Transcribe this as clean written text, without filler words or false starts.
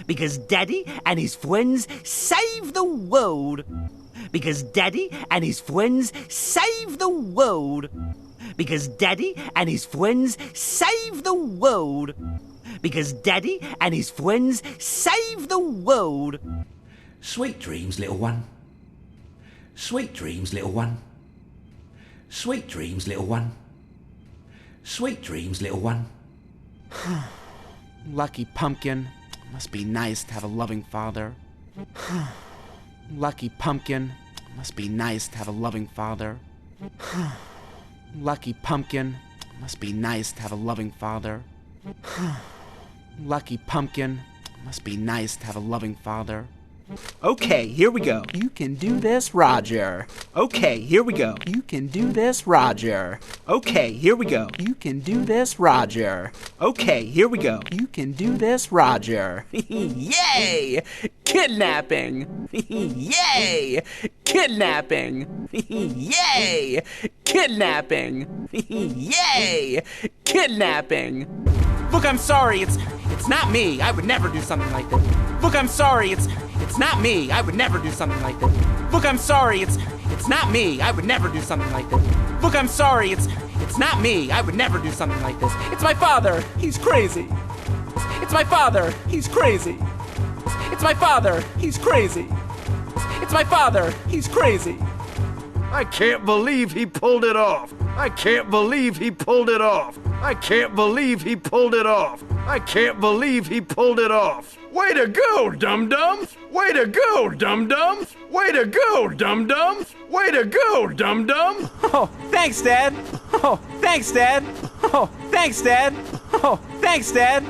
Because Daddy and his friends save the world. Because Daddy and his friends save the world. Because Daddy and his friends save the world. Because Daddy and his friends save the world. Sweet dreams, little one. Sweet dreams, little one. Sweet dreams, little one. Sweet dreams, little one. Lucky pumpkin. Must be nice to have a loving father. Lucky pumpkin. Must be nice to have a loving father. Lucky pumpkin. Must be nice to have a loving father. Lucky pumpkin. Must be nice to have a loving father. Okay, here we go. You can do this, Roger. Okay, here we go. You can do this, Roger. Okay, here we go. You can do this, Roger. Okay, here we go. You can do this, Roger. Yay! Kidnapping! Yay! Kidnapping! Yay! Kidnapping! Yay! Kidnapping! Look, I'm sorry. It's not me. I would never do something like this. Look, I'm sorry. It's not me. I would never do something like this. Look, I'm sorry. It's not me. I would never do something like this. Look, I'm sorry. It's not me. I would never do something like this. It's my father. He's crazy. It's my father. He's crazy. It's my father. He's crazy. It's my father. He's crazy. I can't believe he pulled it off. I can't believe he pulled it off. I can't believe he pulled it off. I can't believe he pulled it off. Way to go, dum-dums! Way to go, dum-dums! Way to go, dum-dums! Way to go, dum-dums! Oh, thanks, Dad. Oh, thanks, Dad. Oh, thanks, Dad. Oh, thanks, Dad.